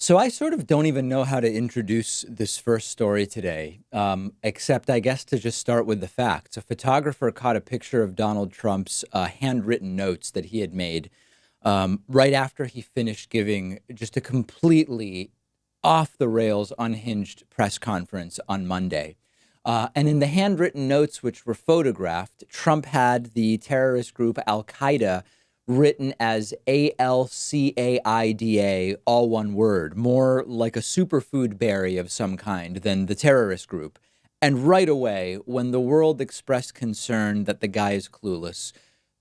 So I sort of don't even know how to introduce this first story today, except I guess to just start with the facts. A photographer caught a picture of Donald Trump's handwritten notes that he had made right after he finished giving just a completely off the rails, unhinged press conference on Monday. And in the handwritten notes, which were photographed, Trump had the terrorist group Al Qaeda written as Alcaida, all one word, more like a superfood berry of some kind than the terrorist group. And right away, when the world expressed concern that the guy is clueless,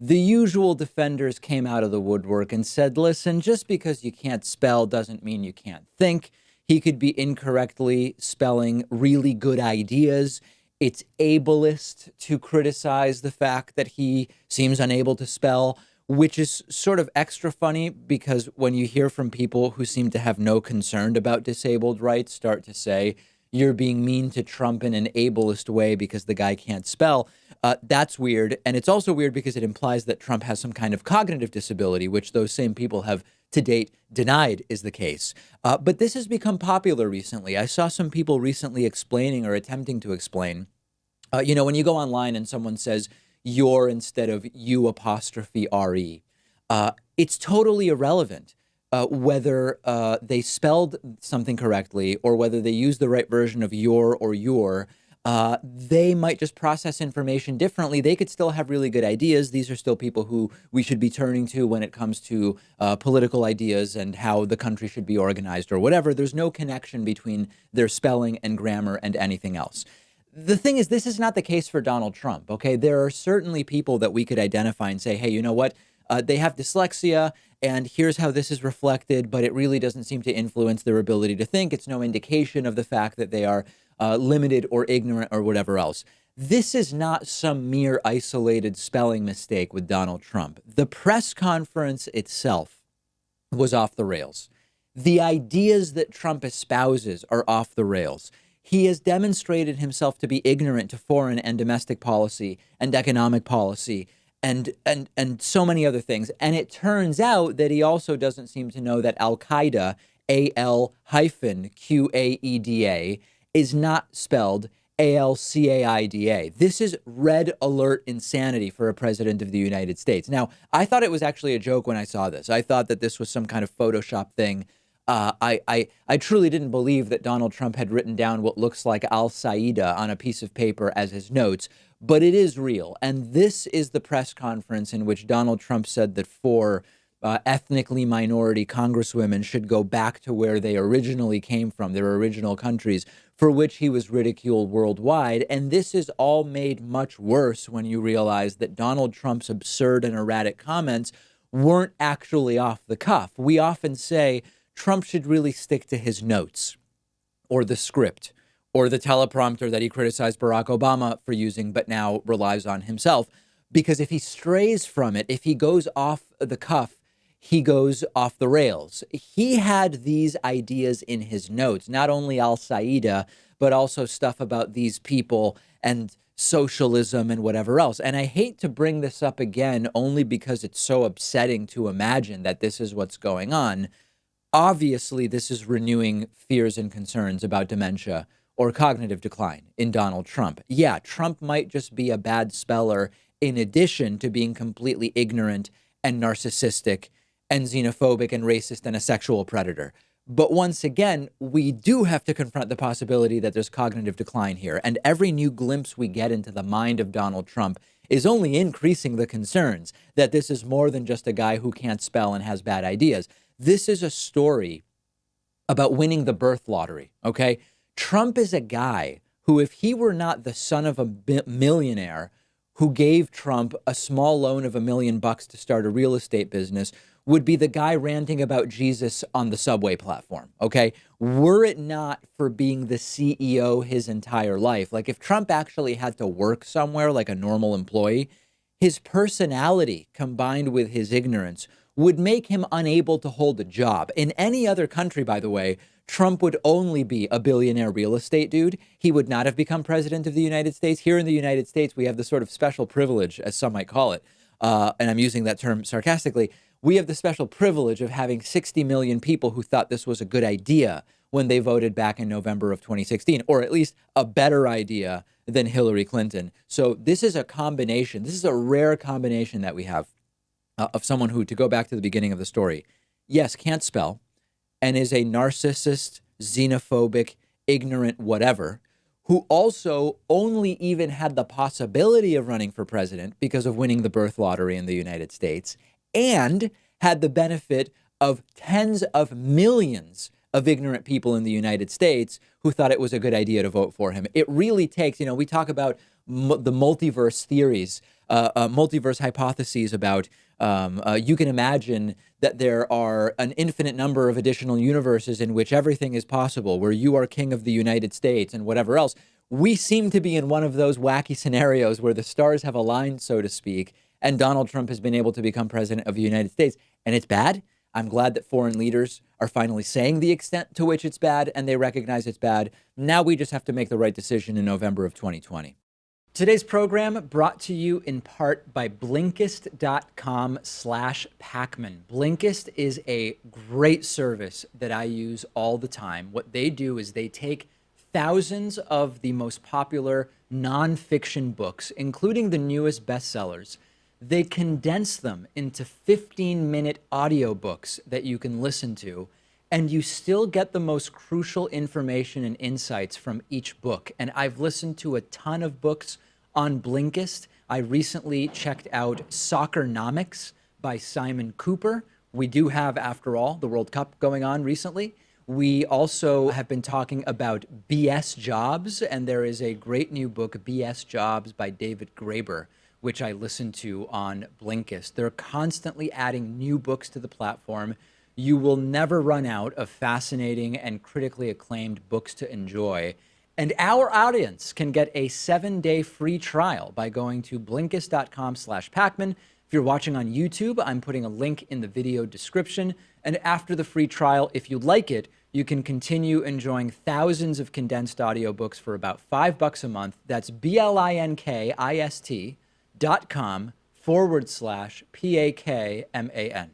the usual defenders came out of the woodwork and said, listen, just because you can't spell doesn't mean you can't think. He could be incorrectly spelling really good ideas. It's ableist to criticize the fact that he seems unable to spell, which is sort of extra funny because when you hear from people who seem to have no concern about disabled rights start to say you're being mean to Trump in an ableist way because the guy can't spell, that's weird. And it's also weird because it implies that Trump has some kind of cognitive disability, which those same people have to date denied is the case. But this has become popular recently. I saw some people recently explaining or attempting to explain, when you go online and someone says your instead of you apostrophe re, it's totally irrelevant whether they spelled something correctly or whether they used the right version of your. They might just process information differently. They could still have really good ideas. These are still people who we should be turning to when it comes to political ideas and how the country should be organized or whatever. There's no connection between their spelling and grammar and anything else. The thing is, this is not the case for Donald Trump, okay? There are certainly people that we could identify and say, hey, you know what? They have dyslexia, and here's how this is reflected, but it really doesn't seem to influence their ability to think. It's no indication of the fact that they are limited or ignorant or whatever else. This is not some mere isolated spelling mistake with Donald Trump. The press conference itself was off the rails. The ideas that Trump espouses are off the rails. He has demonstrated himself to be ignorant to foreign and domestic policy and economic policy and so many other things. And it turns out that he also doesn't seem to know that Al-Qaeda, Al-Qaeda, is not spelled Alcaida. This is red alert insanity for a president of the United States. Now, I thought it was actually a joke when I saw this. I thought that this was some kind of Photoshop thing. I truly didn't believe that Donald Trump had written down what looks like Al Qaeda on a piece of paper as his notes, but it is real. And this is the press conference in which Donald Trump said that four ethnically minority congresswomen should go back to where they originally came from, their original countries, for which he was ridiculed worldwide. And this is all made much worse when you realize that Donald Trump's absurd and erratic comments weren't actually off the cuff. We often say Trump should really stick to his notes or the script or the teleprompter that he criticized Barack Obama for using, but now relies on himself. Because if he strays from it, if he goes off the cuff, he goes off the rails. He had these ideas in his notes, not only Al-Qaeda, but also stuff about these people and socialism and whatever else. And I hate to bring this up again, only because it's so upsetting to imagine that this is what's going on. Obviously, this is renewing fears and concerns about dementia or cognitive decline in Donald Trump. Yeah, Trump might just be a bad speller in addition to being completely ignorant and narcissistic and xenophobic and racist and a sexual predator. But once again, we do have to confront the possibility that there's cognitive decline here. And every new glimpse we get into the mind of Donald Trump is only increasing the concerns that this is more than just a guy who can't spell and has bad ideas. This is a story about winning the birth lottery, okay? Trump is a guy who, if he were not the son of a millionaire who gave Trump a small loan of $1 million to start a real estate business, would be the guy ranting about Jesus on the subway platform, okay? Were it not for being the CEO his entire life, like if Trump actually had to work somewhere like a normal employee, his personality combined with his ignorance would make him unable to hold a job. In any other country, by the way, Trump would only be a billionaire real estate dude. He would not have become president of the United States. Here in the United States, we have the sort of special privilege, as some might call it, and I'm using that term sarcastically, We have the special privilege of having 60 million people who thought this was a good idea when they voted back in November of 2016, or at least a better idea than Hillary Clinton. So this is a combination. This is a rare combination that we have of someone who, to go back to the beginning of the story, yes, can't spell and is a narcissist, xenophobic, ignorant, whatever, who also only even had the possibility of running for president because of winning the birth lottery in the United States, and had the benefit of tens of millions of ignorant people in the United States who thought it was a good idea to vote for him. It really takes, we talk about the multiverse theories, multiverse hypotheses about you can imagine that there are an infinite number of additional universes in which everything is possible, where you are king of the United States and whatever else. We seem to be in one of those wacky scenarios where the stars have aligned, so to speak, and Donald Trump has been able to become president of the United States. And it's bad. I'm glad that foreign leaders are finally saying the extent to which it's bad, and they recognize it's bad. Now we just have to make the right decision in November of 2020. Today's program brought to you in part by Blinkist.com/Pakman. Blinkist is a great service that I use all the time. What they do is they take thousands of the most popular nonfiction books, including the newest bestsellers. They condense them into 15-minute audiobooks that you can listen to, and you still get the most crucial information and insights from each book. And I've listened to a ton of books on Blinkist. I recently checked out Soccernomics by Simon Cooper. We do have, after all, the World Cup going on recently. We also have been talking about BS Jobs, and there is a great new book, BS Jobs by David Graeber, which I listen to on Blinkist. They're constantly adding new books to the platform. You will never run out of fascinating and critically acclaimed books to enjoy. And our audience can get a 7-day free trial by going to Blinkist.com/Pakman. If you're watching on YouTube, I'm putting a link in the video description. And after the free trial, if you like it, you can continue enjoying thousands of condensed audiobooks for about $5 a month. That's BLINKIST.com/PAKMAN.